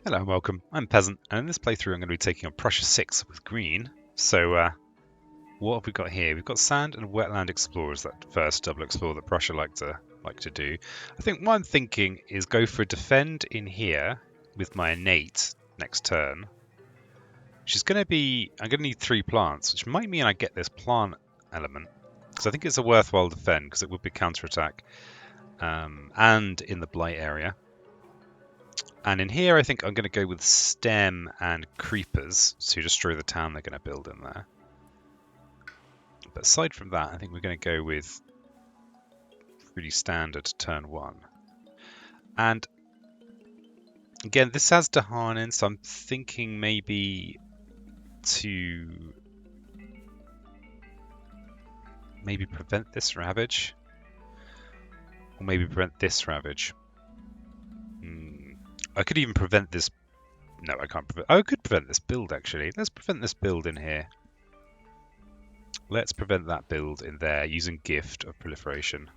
Hello and welcome, I'm Peasant, and in this playthrough I'm going to be taking on Prussia 6 with green. So, what have we got here? We've got sand and wetland explorers, that first double explore that Prussia like to do. I think what I'm thinking is go for a defend in here with my innate next turn, which is going to be, I'm going to need 3 plants, which might mean I get this plant element, because I think it's a worthwhile defend, because it would be counterattack, and in the blight area. And in here, I think I'm going to go with stem and creepers to destroy the town they're going to build in there. But aside from that, I think we're going to go with really standard turn 1. And again, this has Dahan in, so I'm thinking maybe to prevent this ravage. Or maybe prevent this ravage. I could even prevent this. No, I can't prevent. I could prevent this build, actually. Let's prevent this build in here. Let's prevent that build in there using Gift of Proliferation.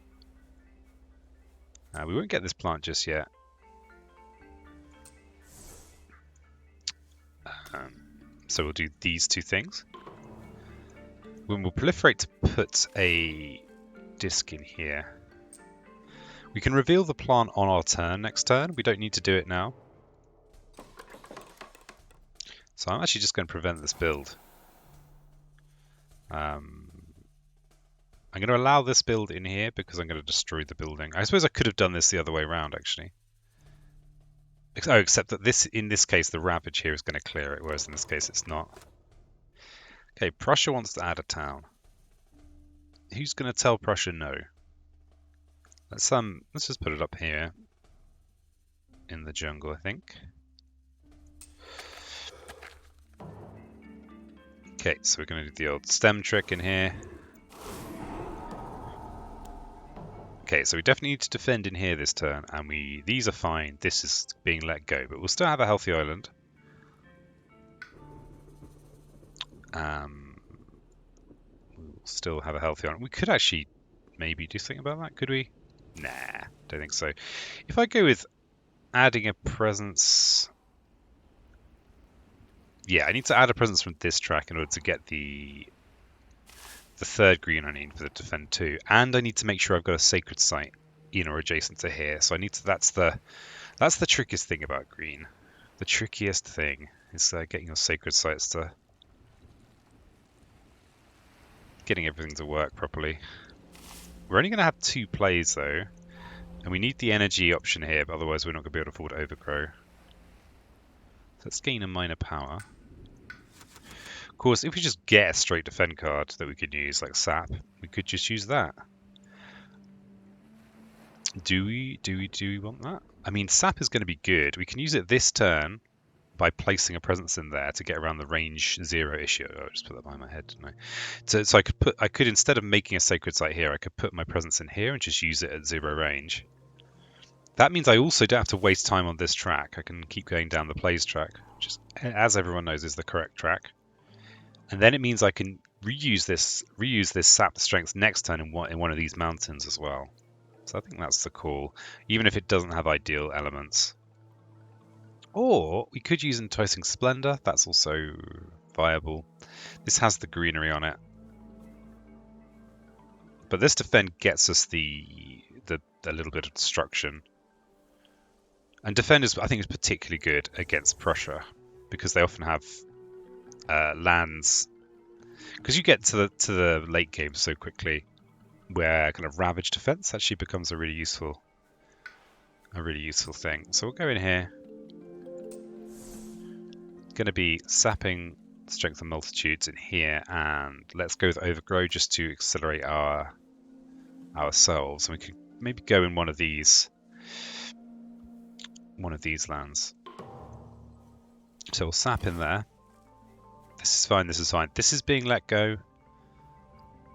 We won't get this plant just yet. So we'll do these 2 things. When we'll proliferate to put a disc in here. We can reveal the plant on our turn next turn. We don't need to do it now. So I'm actually just going to prevent this build. I'm going to allow this build in here because I'm going to destroy the building. I suppose I could have done this the other way around, actually. Oh, except that in this case, the ravage here is going to clear it, whereas in this case, it's not. Okay, Prussia wants to add a town. Who's going to tell Prussia no? Let's just put it up here in the jungle, I think. Okay, so we're going to do the old stem trick in here. Okay, so we definitely need to defend in here this turn, and these are fine. This is being let go, but we'll still have a healthy island. We'll still have a healthy island. We could actually maybe do something about that, could we? Nah, don't think so. If I go with adding a presence... Yeah, I need to add a presence from this track in order to get the third green I need for the defend 2, and I need to make sure I've got a sacred site in or adjacent to here. So I need to. That's the trickiest thing about green. The trickiest thing is getting your sacred sites to getting everything to work properly. We're only going to have 2 plays though, and we need the energy option here, but otherwise we're not going to be able to afford overgrow. So let's gain a minor power. Of course, if we just get a straight defend card that we could use, like sap, we could just use that. Do we want that? I mean, sap is going to be good. We can use it this turn by placing a presence in there to get around the range 0 issue. Oh, I just put that behind my head, didn't I? So I could instead of making a sacred site here, I could put my presence in here and just use it at 0 range. That means I also don't have to waste time on this track. I can keep going down the plays track, which is, as everyone knows, is the correct track. And then it means I can reuse this sap strength next turn in one of these mountains as well. So I think that's the call, even if it doesn't have ideal elements. Or we could use Enticing Splendor. That's also viable. This has the greenery on it. But this defend gets us the little bit of destruction. And defend I think is particularly good against Prussia because they often have lands. Because you get to the late game so quickly, where kind of ravage defense actually becomes a really useful thing. So we'll go in here. Going to be sapping strength and multitudes in here, and let's go with overgrow just to accelerate ourselves. And we could maybe go in one of these lands. So we'll sap in there. This is fine. This is fine. This is being let go,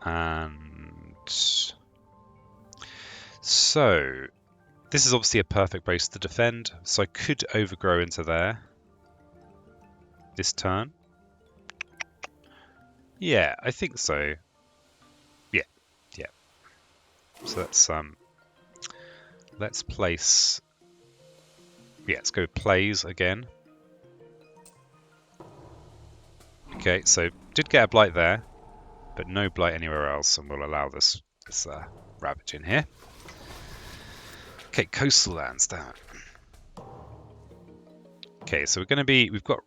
and so this is obviously a perfect base to defend. So I could overgrow into there this turn. Yeah, I think so. Yeah. So let's place Yeah, let's go plays again. Okay, so did get a blight there, but no blight anywhere else, and we'll allow this ravage in here. Okay, coastal lands down. Okay, so we've got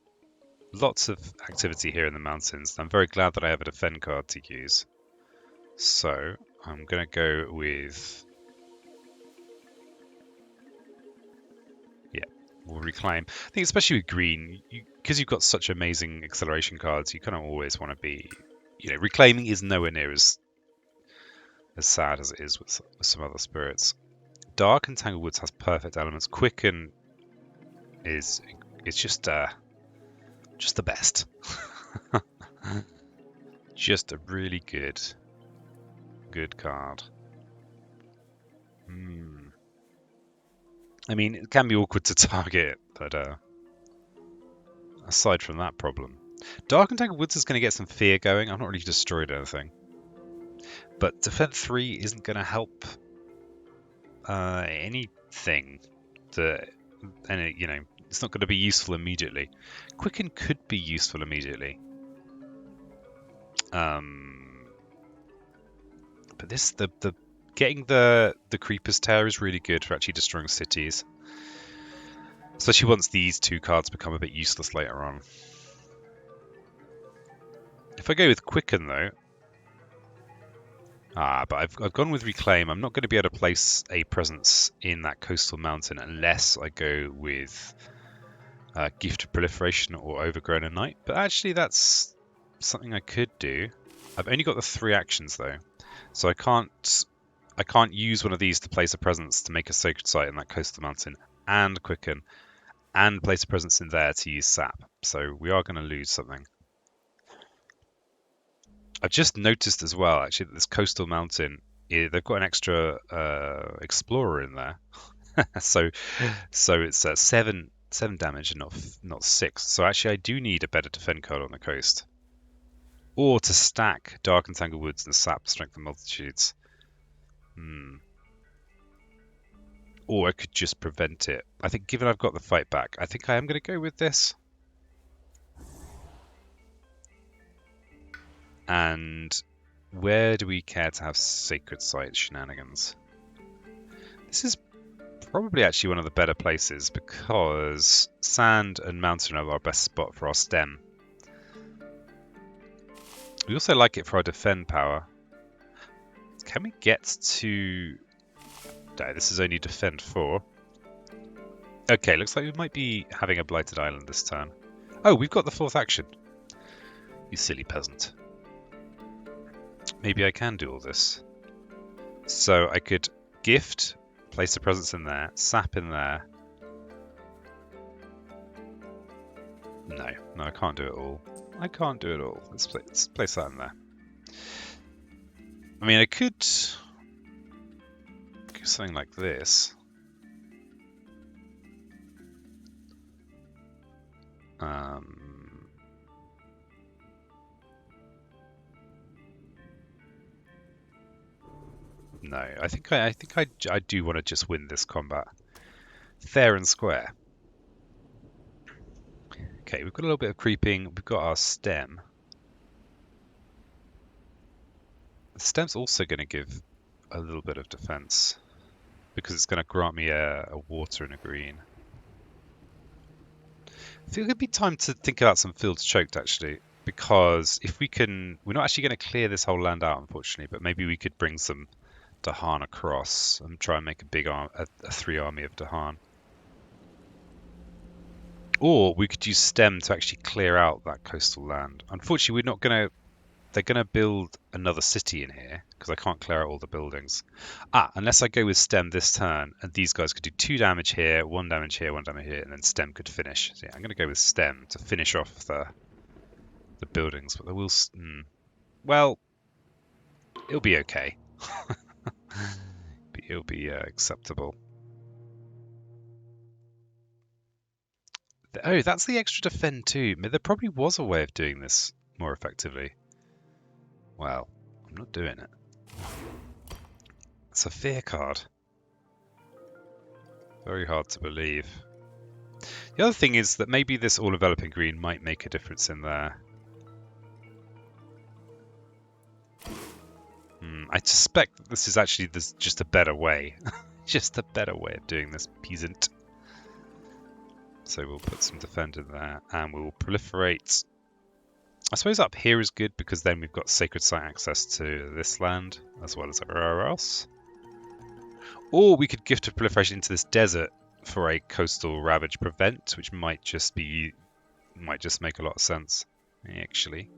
lots of activity here in the mountains. I'm very glad that I have a defend card to use. So I'm gonna go with, yeah, we'll reclaim. I think especially with green, because you've got such amazing acceleration cards, you kind of always want to be, reclaiming is nowhere near as sad as it is with some other spirits. Dark and Tangled Woods has perfect elements. Quicken is just the best. Just a really good card. I mean, it can be awkward to target, but aside from that problem, Dark and Tangled Woods is going to get some fear going. I've not really destroyed anything, but Defend 3 isn't going to help anything. It's not going to be useful immediately. Quicken could be useful immediately. But this getting the Creeper's Tear is really good for actually destroying cities. Especially once these two cards become a bit useless later on. If I go with Quicken though, but I've gone with Reclaim. I'm not going to be able to place a presence in that coastal mountain unless I go with Gift of Proliferation or Overgrown at Night. But actually that's something I could do. I've only got the 3 actions though, so I can't use one of these to place a presence to make a sacred site in that coastal mountain and Quicken and place a presence in there to use Sap. So we are going to lose something. I've just noticed as well, actually, that this coastal mountain, they've got an extra explorer in there, so it's 7 damage and not 6. So actually, I do need a better defend card on the coast, or to stack Dark and Tangled Woods and Sap Strength and Multitudes. Or I could just prevent it. I think, given I've got the fight back, I think I am going to go with this. And where do we care to have Sacred Site shenanigans? This is probably actually one of the better places because sand and mountain are our best spot for our stem. We also like it for our defend power. Can we get to... No, this is only defend 4. Okay, looks like we might be having a blighted island this turn. Oh, we've got the 4th action. You silly peasant. Maybe I can do all this. So I could gift, place a presence in there, sap in there. No, I can't do it all. I can't do it all. Let's place that in there. I mean, I could do something like this. No, I think I do want to just win this combat fair and square. Okay, we've got a little bit of creeping. We've got our stem. The stem's also going to give a little bit of defense because it's going to grant me a water and a green. I think it could be time to think about some fields choked actually, because if we can, we're not actually going to clear this whole land out unfortunately, but maybe we could bring some Dahan across and try and make a big a 3 army of Dahan. Or we could use stem to actually clear out that coastal land. Unfortunately, we're not going to... They're going to build another city in here because I can't clear out all the buildings. Unless I go with stem this turn, and these guys could do 2 damage here, 1 damage here, 1 damage here, and then stem could finish. So yeah, I'm going to go with stem to finish off the buildings. But there will... well, it'll be okay. It'll be acceptable. Oh, that's the extra defend too. I mean, there probably was a way of doing this more effectively. Well, I'm not doing it. It's a fear card. Very hard to believe. The other thing is that maybe this all-enveloping green might make a difference in there. I suspect that this is actually just a better way. Just a better way of doing this, peasant. So we'll put some defend in there, and we'll proliferate. I suppose up here is good, because then we've got sacred site access to this land, as well as everywhere else. Or we could gift a proliferation into this desert for a coastal ravage prevent, which might just make a lot of sense. Actually.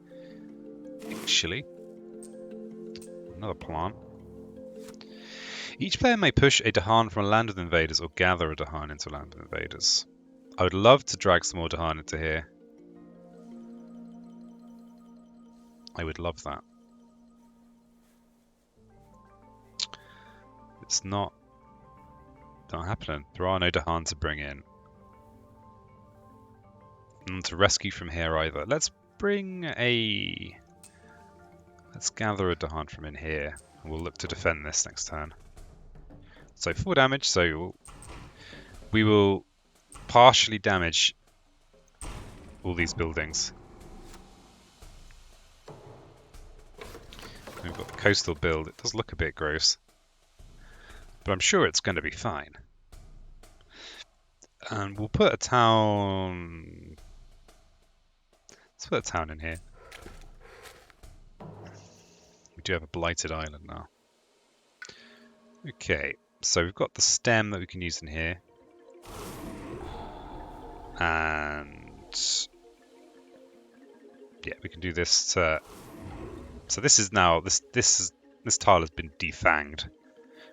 Another plant. Each player may push a Dahan from a land with invaders or gather a Dahan into a land with invaders. I would love to drag some more Dahan into here. I would love that. It's not happening. There are no Dahan to bring in. None to rescue from here either. Let's gather a Dahan from in here. And we'll look to defend this next turn. So 4 damage, so we will partially damage all these buildings. We've got the coastal build. It does look a bit gross, but I'm sure it's going to be fine. And we'll put a town. Let's put a town in here. We do have a blighted island now. Okay, so we've got the stem that we can use in here. And yeah, we can do this. So this is now this tile has been defanged.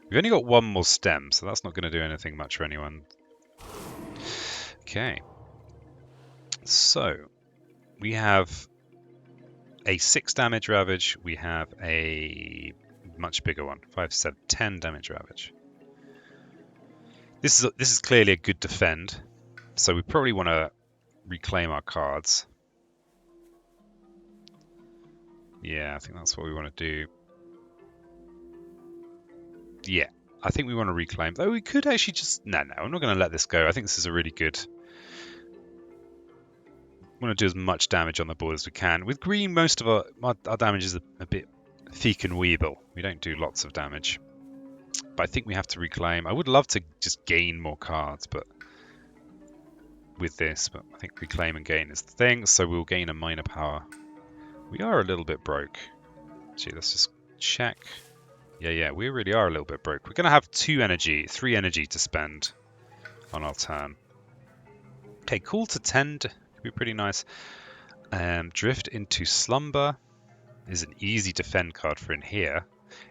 We've only got one more stem, so that's not going to do anything much for anyone. Okay, so we have a 6 damage ravage. We have a much bigger one, 5, 7, 10 damage ravage. This is clearly a good defend. So we probably want to reclaim our cards. Yeah, I think that's what we want to do. Yeah, I think we want to reclaim. Though we could actually just... No, I'm not going to let this go. I think this is a really good... We want to do as much damage on the board as we can. With green, most of our damage is a bit feek and weeble. We don't do lots of damage. But I think we have to reclaim. I would love to just gain more cards, but... with this, but I think reclaim and gain is the thing, so we'll gain a minor power. We are a little bit broke. Actually, let's just check. Yeah, we really are a little bit broke. We're going to have 3 energy to spend on our turn. Okay, Call to Tend could be pretty nice. Drift into Slumber is an easy defend card for in here.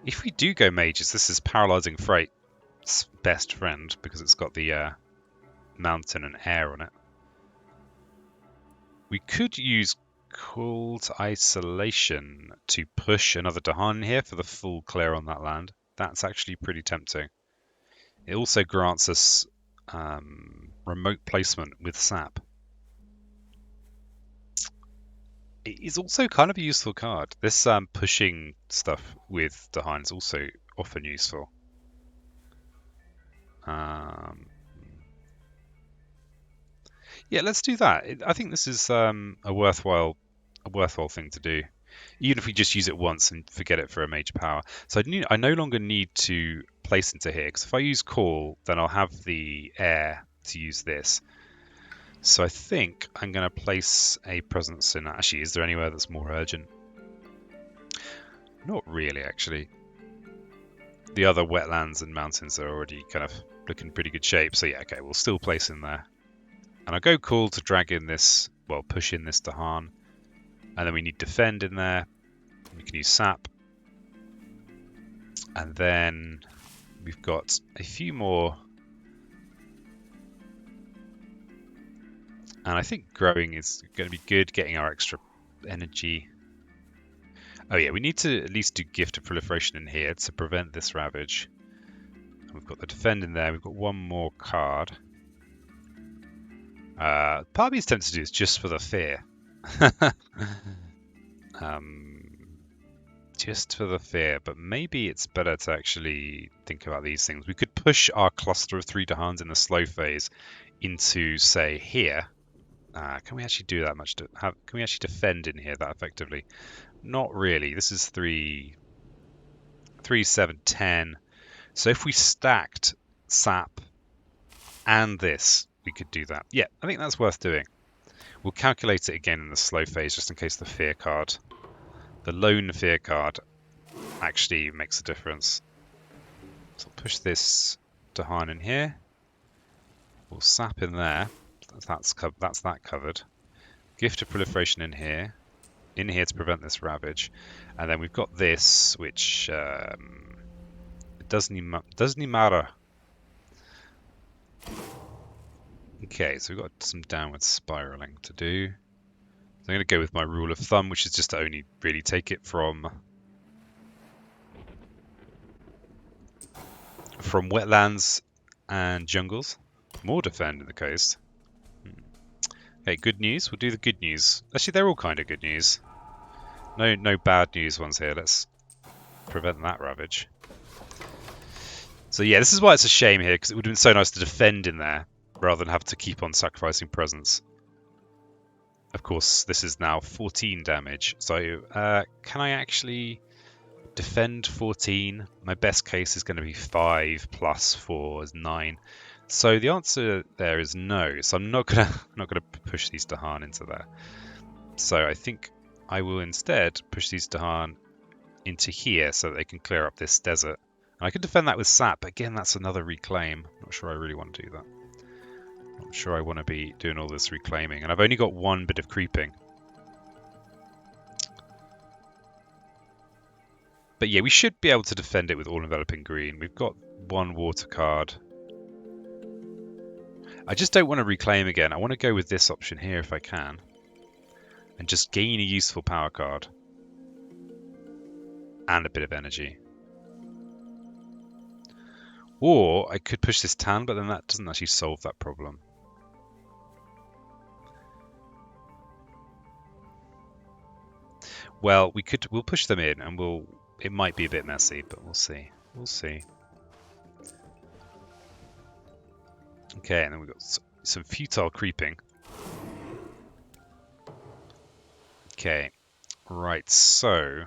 If we do go mages, this is Paralyzing Freight's best friend, because it's got the mountain and air on it. We could use Call to Isolation to push another Dahan here for the full clear on that land. That's actually pretty tempting. It also grants us remote placement with sap. It is also kind of a useful card. This pushing stuff with Dahan is also often useful. Yeah, let's do that. I think this is a worthwhile thing to do, even if we just use it once and forget it for a major power. So I no longer need to place into here, because if I use Call, then I'll have the air to use this. So I think I'm going to place a presence in. Actually, is there anywhere that's more urgent? Not really, actually. The other wetlands and mountains are already kind of looking pretty good shape. So yeah, okay, we'll still place in there. And I'll go Call to drag in this, well, push in this Dahan. And then we need Defend in there. We can use Sap. And then we've got a few more. And I think growing is going to be good, getting our extra energy. Oh yeah, we need to at least do Gift of Proliferation in here to prevent this ravage. And we've got the Defend in there. We've got one more card. Part of me is tempted to do this just for the fear. just for the fear, but maybe it's better to actually think about these things. We could push our cluster of 3 Dahans in the slow phase into, say, here. Can we actually do that much? Can we actually defend in here that effectively? Not really. This is 3, 7, 10. So if we stacked sap and this, we could do that. Yeah, I think that's worth doing. We'll calculate it again in the slow phase just in case the fear card, the lone fear card, actually makes a difference. So I'll push this Dahan in here. We'll sap in there. That's that covered. Gift of proliferation in here to prevent this ravage, and then we've got this, which it doesn't matter. Okay, so we've got some downward spiraling to do. So I'm going to go with my rule of thumb, which is just to only really take it from wetlands and jungles. More defend in the coast. Okay, good news. We'll do the good news. Actually, they're all kind of good news. No bad news ones here. Let's prevent that ravage. So yeah, this is why it's a shame here, because it would have been so nice to defend in there rather than have to keep on sacrificing presence. Of course, this is now 14 damage. So can I actually defend 14? My best case is going to be 5 plus 4 is 9. So the answer there is no. So I'm not gonna push these Dahan into there. So I think I will instead push these Dahan into here so that they can clear up this desert. And I can defend that with sap. Again, that's another reclaim. Not sure I really want to do that. Not sure I want to be doing all this reclaiming. And I've only got one bit of creeping. But yeah, we should be able to defend it with all-enveloping green. We've got one water card. I just don't want to reclaim again. I want to go with this option here if I can. And just gain a useful power card. And a bit of energy. Or I could push this Tan, but then that doesn't actually solve that problem. Well, we'll push them in, and it might be a bit messy, but we'll see. We'll see. Okay, and then we've got some futile creeping. Okay, right, so...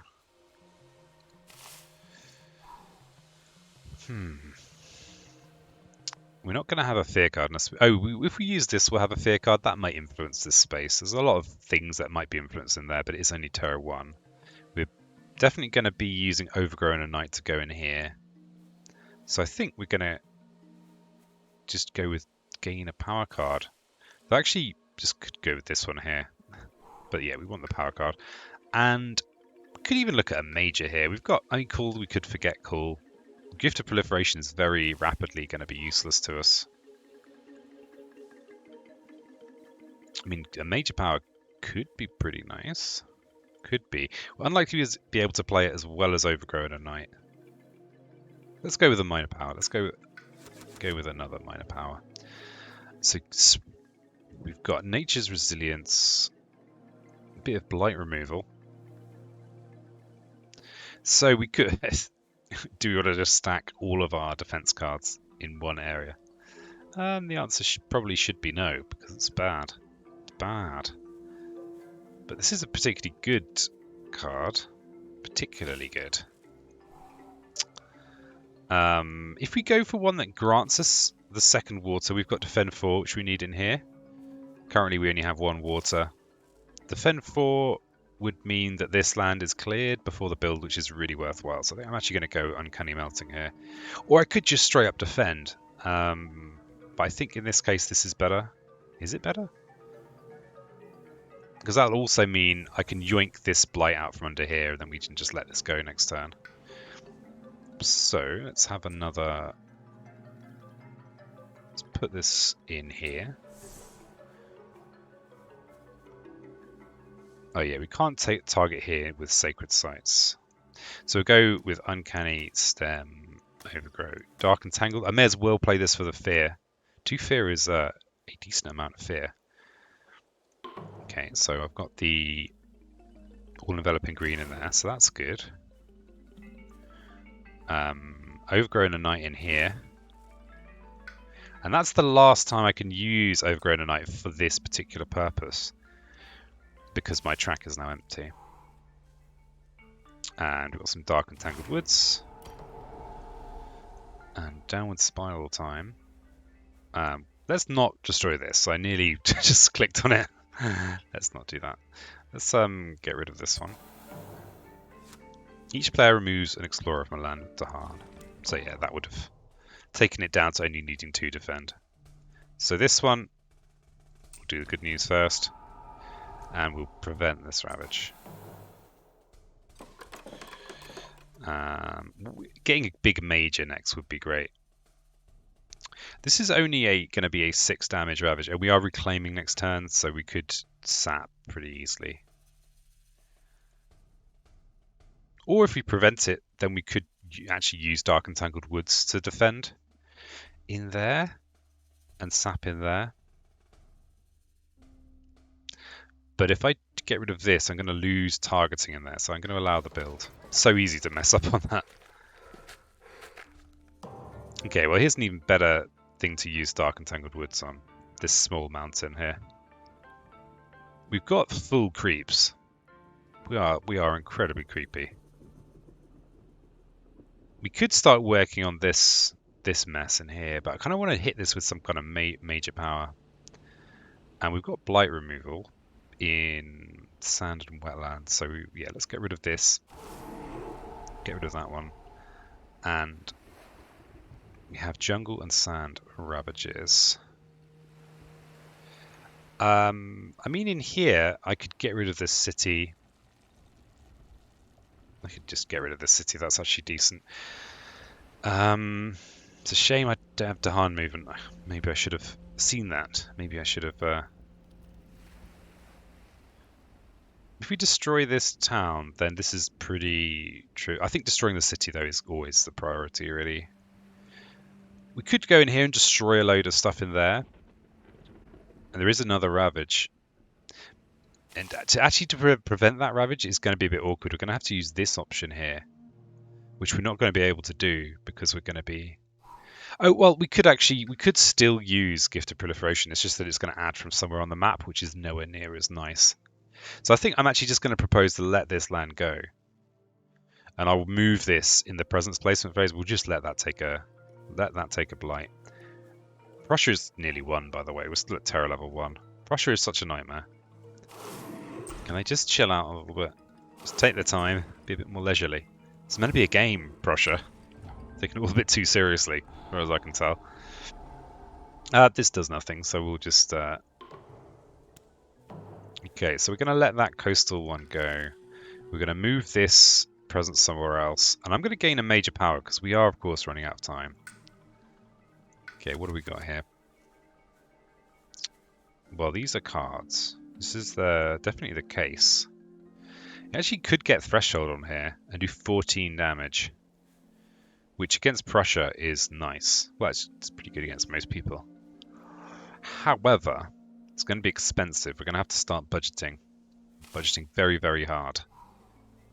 We're not going to have a fear card. If we use this, we'll have a fear card. That might influence this space. There's a lot of things that might be influenced in there, but it's only Terra 1. We're definitely going to be using Overgrown and Night to go in here. So I think we're going to just go with gain a power card. So actually, just could go with this one here. But yeah, we want the power card. And we could even look at a major here. We've got, cool, we could forget cool. Gift of Proliferation is very rapidly going to be useless to us. I mean, a major power could be pretty nice. Could be. We're unlikely to be able to play it as well as Overgrown at Night. Let's go with a minor power. Let's go with another minor power. So we've got Nature's Resilience, a bit of blight removal. So we could... Do we want to just stack all of our defense cards in one area? The answer probably should be no, because it's bad. It's bad. But this is a particularly good card. Particularly good. If we go for one that grants us the second water, we've got Defend 4, which we need in here. Currently we only have one water. Defend 4 would mean that this land is cleared before the build, which is really worthwhile. So I think I'm actually going to go Uncanny Melting here. Or I could just straight up defend. But I think in this case this is better. Is it better? Because that'll also mean I can yoink this blight out from under here, and then we can just let this go next turn. So let's have another... Let's put this in here. Oh yeah, we can't target here with Sacred Sites. So we'll go with Uncanny Stem, Overgrow, Dark and Tangled. I may as well play this for the Fear. 2 Fear is a decent amount of Fear. Okay, so I've got the all-enveloping green in there, so that's good. Overgrown Night in here. And that's the last time I can use Overgrown Night for this particular purpose, because my track is now empty. And we've got some Dark and Tangled Woods. And Downward Spiral time. Let's not destroy this. I nearly just clicked on it. Let's not do that. Let's get rid of this one. Each player removes an explorer from a land to hand. So yeah, that would have taken it down to only needing 2 defend. So this one, we'll do the good news first, and we'll prevent this ravage. Getting a big major next would be great. This is only going to be a 6 damage ravage, and we are reclaiming next turn, so we could sap pretty easily. Or if we prevent it, then we could actually use Dark and Tangled Woods to defend in there and sap in there. But if I get rid of this, I'm going to lose targeting in there, so I'm going to allow the build. So easy to mess up on that. Okay, well here's an even better thing to use Dark and Tangled Woods on. This small mountain here. We've got full creeps. We are incredibly creepy. We could start working on this mess in here, but I kind of want to hit this with some kind of major power. And we've got blight removal in sand and wetlands, so yeah, let's get rid of this. Get rid of that one. And we have jungle and sand ravages. I mean, in here, I could get rid of this city. I could just get rid of this city. That's actually decent. It's a shame I don't have Dahan movement. Maybe I should have seen that. Maybe I should have... If we destroy this town, then this is pretty true. I think destroying the city, though, is always the priority, really. We could go in here and destroy a load of stuff in there. And there is another ravage. And to prevent that ravage is going to be a bit awkward. We're going to have to use this option here, which we're not going to be able to do because we're going to be... Oh, well, we could still use Gift of Proliferation. It's just that it's going to add from somewhere on the map, which is nowhere near as nice. So I think I'm actually just going to propose to let this land go. And I'll move this in the presence placement phase. We'll just let that take a blight. Prussia is nearly 1, by the way. We're still at terror level 1. Prussia is such a nightmare. Can they just chill out a little bit? Just take their time, be a bit more leisurely. It's meant to be a game, Prussia. Taking it all a bit too seriously, as far as I can tell. This does nothing, so we'll just... Okay, so we're going to let that coastal one go. We're going to move this presence somewhere else. And I'm going to gain a major power, because we are, of course, running out of time. Okay, what do we got here? Well, these are cards. This is definitely the case. You actually could get Threshold on here and do 14 damage. Which against Prussia is nice. Well, it's pretty good against most people. However, it's going to be expensive. We're going to have to start budgeting. Budgeting very, very hard.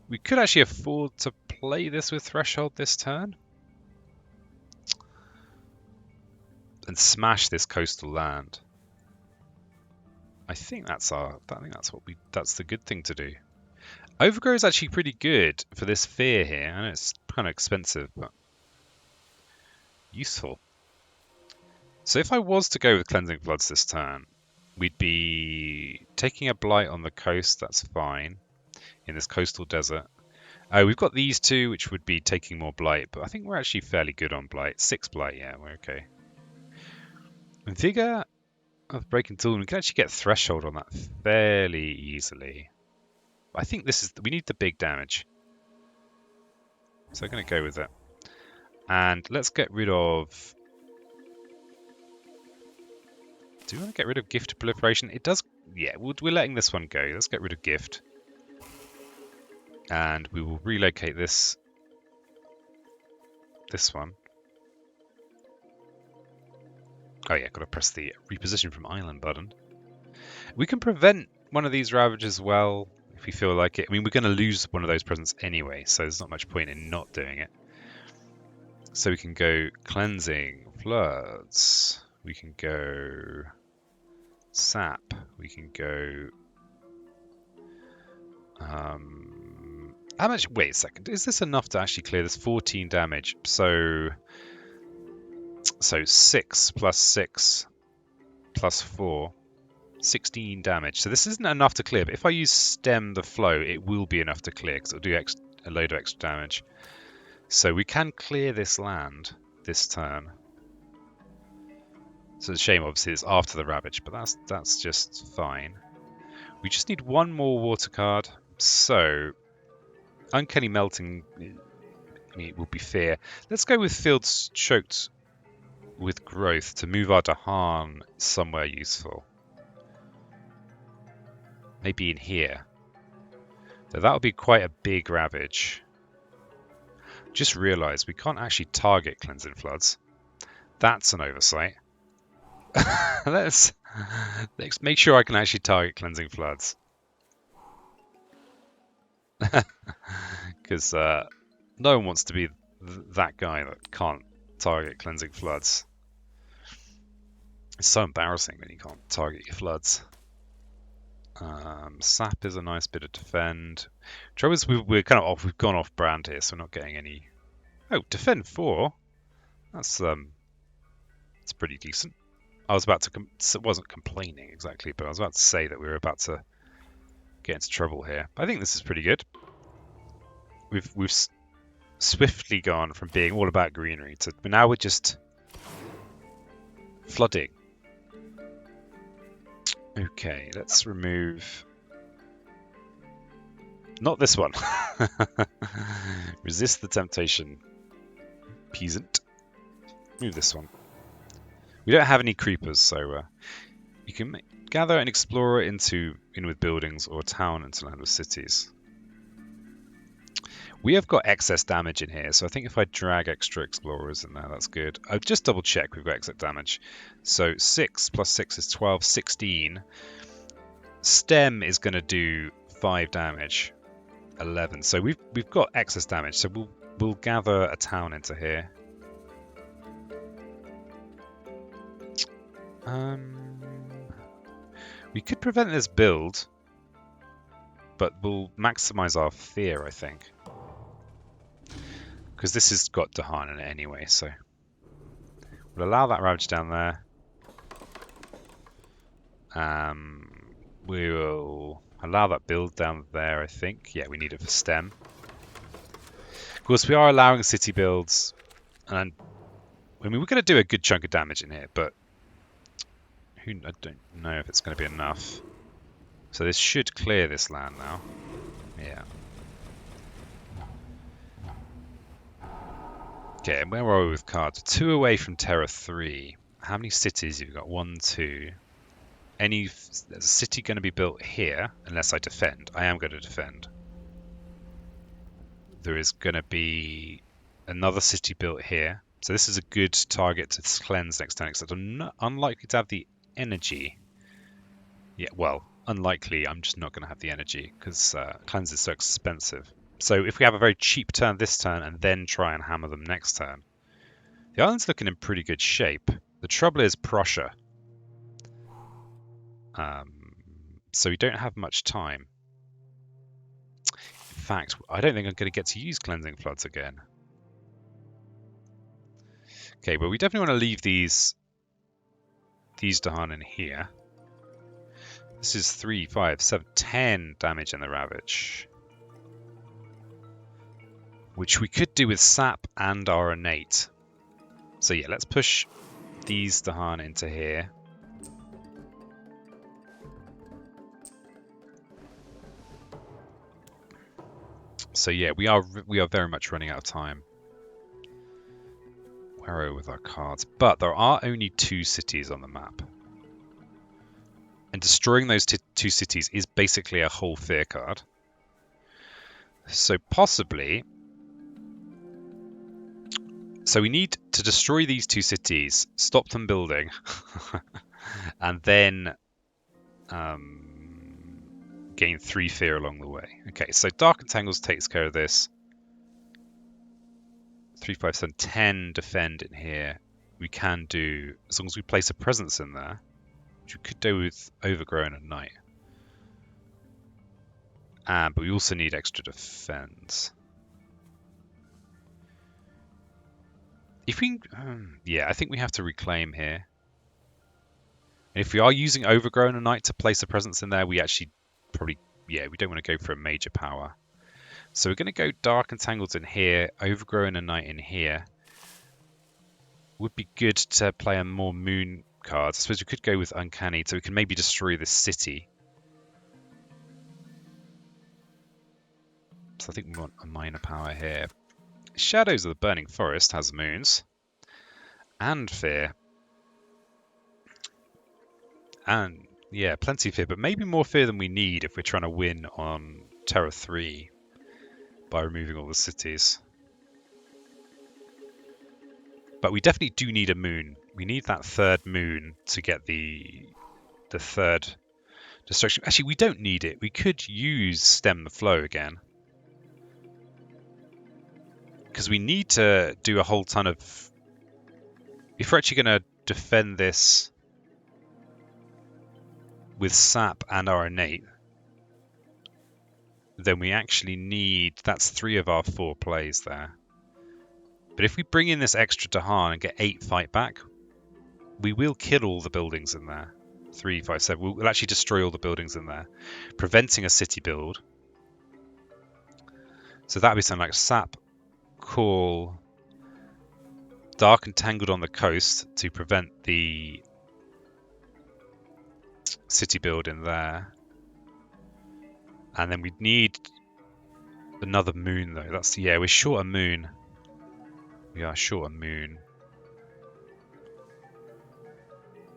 We could actually afford to play this with Threshold this turn. And smash this coastal land. I think that's the good thing to do. Overgrow is actually pretty good for this fear here, and it's kind of expensive, but useful. So if I was to go with Cleansing Floods this turn, we'd be taking a blight on the coast, that's fine, in this coastal desert. We've got these two, which would be taking more blight, but I think we're actually fairly good on blight. 6 blight, yeah, we're okay. Vigor of Breaking Tool, we can actually get Threshold on that fairly easily. I think we need the big damage. So I'm going to go with it. And let's get rid of... Do we want to get rid of Gift of Proliferation? It does... Yeah, we're letting this one go. Let's get rid of Gift. And we will relocate this one. Oh yeah, got to press the reposition from island button. We can prevent one of these ravages well if we feel like it. I mean, we're going to lose one of those presents anyway, so there's not much point in not doing it. So we can go cleansing, floods. We can go sap. We can go. How much? Wait a second. Is this enough to actually clear this? 14 damage. So 6 plus 6 plus 4. 16 damage. So this isn't enough to clear, but if I use stem the flow, it will be enough to clear because it'll do a load of extra damage. So we can clear this land this turn. So it's a shame, obviously, it's after the Ravage, but that's just fine. We just need one more water card. So Uncanny Melting, I mean, it will be Fear. Let's go with Fields Choked with Growth to move our Dahan somewhere useful. Maybe in here. So that would be quite a big Ravage. Just realised we can't actually target Cleansing Floods. That's an oversight. Let's make sure I can actually target Cleansing Floods. Because no one wants to be that guy that can't target Cleansing Floods. It's so embarrassing when you can't target your floods. Sap is a nice bit of defend. Trouble is we're kind of off. We've gone off brand here, so we're not getting any. Oh, defend 4. That's pretty decent. I was about to wasn't complaining exactly, but I was about to say that we were about to get into trouble here. I think this is pretty good. We've swiftly gone from being all about greenery to now we're just flooding. Okay, let's remove. Not this one. Resist the temptation. Peasant. Move this one. We don't have any creepers, so you can gather an explorer in with buildings or a town into land with cities. We have got excess damage in here, so I think if I drag extra explorers in there, that's good. I'll just double check we've got excess damage. So 6 plus 6 is 12, 16. Stem is going to do 5 damage, 11. So we've got excess damage, so we'll gather a town into here. We could prevent this build, but we'll maximize our fear, I think. Because this has got Dahan in it anyway, so we'll allow that Ravage down there. We will allow that build down there, I think. Yeah, we need it for stem. Of course, we are allowing city builds, and I mean, we're going to do a good chunk of damage in here, but I don't know if it's going to be enough. So this should clear this land now. Yeah. Okay, and where are we with cards? 2 away from Terra 3. How many cities have you got? 1, 2. There's a city going to be built here, unless I defend. I am going to defend. There is going to be another city built here. So this is a good target to cleanse next turn, except I'm not unlikely to have the energy. Yeah, well, unlikely. I'm just not going to have the energy because cleanse is so expensive. So if we have a very cheap turn this turn and then try and hammer them next turn, the island's looking in pretty good shape. The trouble is Prussia. So we don't have much time. In fact, I don't think I'm going to get to use Cleansing Floods again. Okay, well, we definitely want to leave these Dahan in here. This is 3, 5, 7, 10 damage in the Ravage. Which we could do with Sap and our Innate. So yeah, let's push these Dahan into here. So yeah, we are very much running out of time. Where are we with our cards? But there are only 2 cities on the map. And destroying those 2 cities is basically a whole fear card. So possibly... So we need to destroy these 2 cities, stop them building, and then gain 3 fear along the way. Okay, so Dark Entangles takes care of this. 3, 5, 7, 10 defend in here. We can do, as long as we place a presence in there, which we could do with overgrown and knight. But we also need extra defense. If we, yeah, I think we have to reclaim here. And if we are using overgrown and knight to place a presence in there, we actually probably, yeah, we don't want to go for a major power. So we're going to go dark and tangled in here, overgrown and knight in here. Would be good to play a more moon card. I suppose we could go with uncanny, so we can maybe destroy this city. So I think we want a minor power here. Shadows of the Burning Forest has moons. And fear. And, yeah, plenty of fear, but maybe more fear than we need if we're trying to win on Terra 3 by removing all the cities. But we definitely do need a moon. We need that third moon to get the third destruction. Actually, we don't need it. We could use Stem the Flow again. Because we need to do a whole ton of... If we're actually going to defend this with sap and our innate, then we actually need... That's 3 of our 4 plays there. But if we bring in this extra Dahan and get 8 fight back, we will kill all the buildings in there. 3, 5, 7. We'll actually destroy all the buildings in there, preventing a city build. So that would be something like sap, call, dark and tangled on the coast to prevent the city build in there. And then we'd need another moon though. That's, yeah, we're short a moon. We are short a moon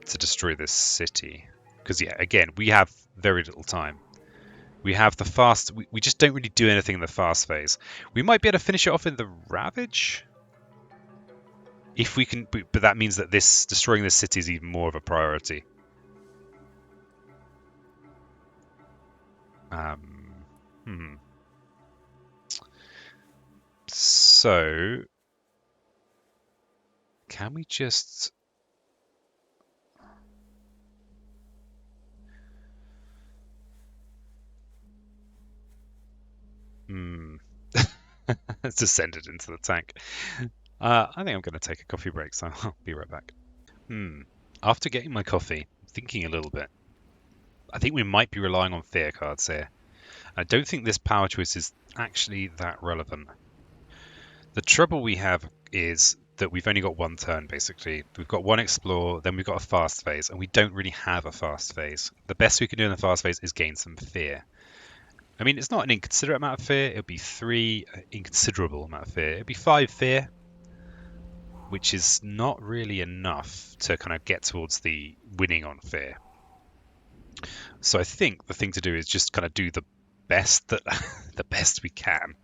to destroy this city. Because, yeah, again, we have very little time. We have the fast... We just don't really do anything in the fast phase. We might be able to finish it off in the Ravage. If we can... But that means that this destroying this city is even more of a priority. So... Can we just... It's descended into the tank. I think I'm going to take a coffee break, so I'll be right back. After getting my coffee, thinking a little bit, I think we might be relying on fear cards here. I don't think this power choice is actually that relevant. The trouble we have is that we've only got one turn, basically. We've got one explore, then we've got a fast phase, and we don't really have a fast phase. The best we can do in the fast phase is gain some fear. I mean, it's not an inconsiderate amount of fear. It'll be 3 inconsiderable amount of fear. It'll be 5 fear, which is not really enough to kind of get towards the winning on fear. So I think the thing to do is just kind of do the best that the best we can.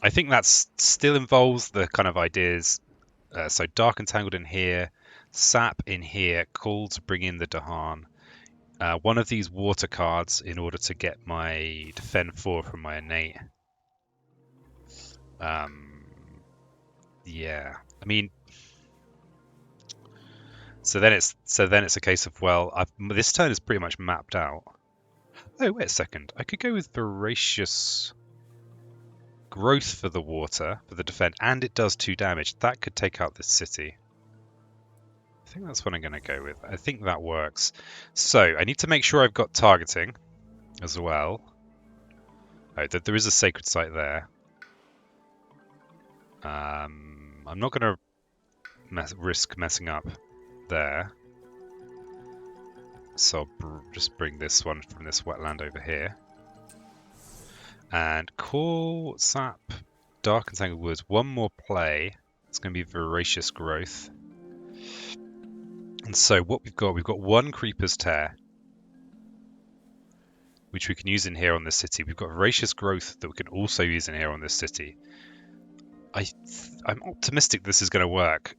I think that still involves the kind of ideas. So dark and tangled in here, sap in here, call to bring in the Dahan. One of these water cards in order to get my defend 4 from my innate. Yeah, I mean, so then it's a case of, well, this turn is pretty much mapped out. Oh, wait a second. I could go with voracious growth for the water for the defend, and it does 2 damage. That could take out this city. I think that's what I'm going to go with. I think that works. So I need to make sure I've got targeting as well. Oh, there is a sacred site there. I'm not going to risk messing up there. So I'll just bring this one from this wetland over here. And call, sap, dark and tangled woods. One more play. It's going to be voracious growth. And so what we've got 1 creeper's tear, which we can use in here on this city. We've got voracious growth that we can also use in here on this city. I'm optimistic this is going to work,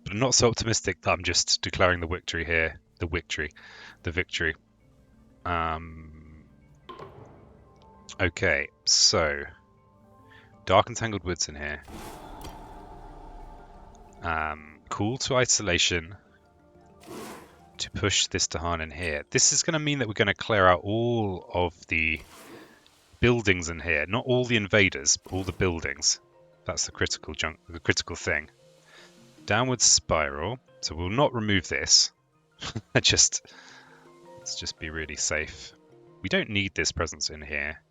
but I'm not so optimistic that I'm just declaring the victory here. The victory. Okay, so Dark and tangled woods in here. Cool to isolation to push this Dahan in here. This is going to mean that we're going to clear out all of the buildings in here. Not all the invaders, but all the buildings. That's the critical thing. Downward spiral. So we'll not remove this. Let's just be really safe. We don't need this presence in here.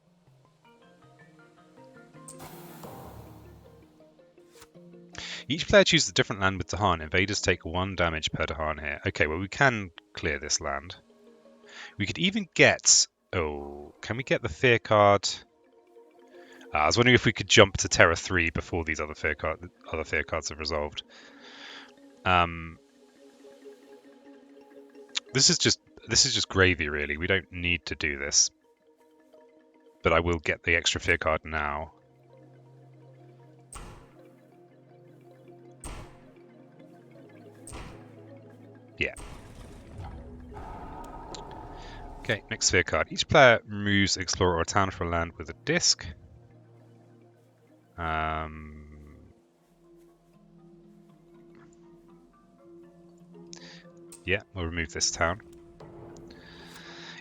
Each player chooses a different land with Dahan. Invaders take 1 damage per Dahan here. Okay, well we can clear this land. We could even get... Oh, can we get the fear card? I was wondering if we could jump to Terror 3 before these other fear cards have resolved. This is just gravy, really. We don't need to do this. But I will get the extra fear card now. Yeah. Okay, next sphere card. Each player removes Explorer or Town for a land with a disc. Yeah, we'll remove this town.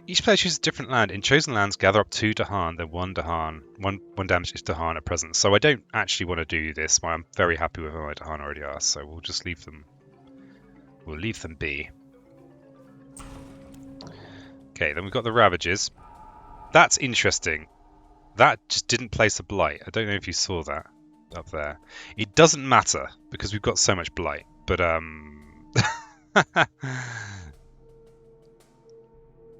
Each player chooses a different land. In chosen lands, gather up 2 Dahan, then 1 Dahan. One damage each Dahan at present. So I don't actually want to do this. I'm very happy with where my Dahan already are, so we'll just leave them. We'll leave them be. Okay, then we've got the Ravages. That's interesting. That just didn't place a Blight. I don't know if you saw that up there. It doesn't matter because we've got so much Blight. But but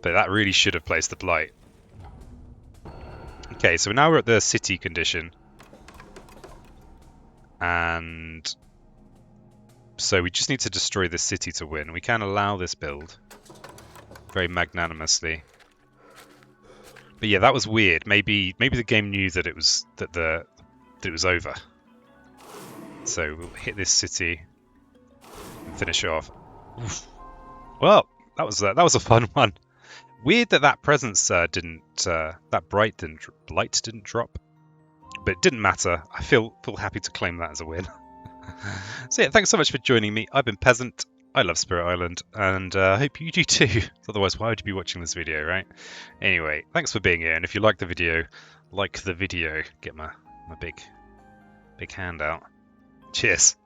that really should have placed the Blight. Okay, so now we're at the city condition. And so we just need to destroy this city to win. We can allow this build very magnanimously. But yeah, that was weird. Maybe the game knew that it was over. So we'll hit this city and finish it off. Oof. Well, that was a fun one. Weird that presence that blight didn't drop, but it didn't matter. I feel happy to claim that as a win. So yeah, thanks so much for joining me. I've been Peasant. I love Spirit Island, and I hope you do too. Otherwise, why would you be watching this video, right? Anyway, thanks for being here, and if you like the video, get my big hand out. Cheers.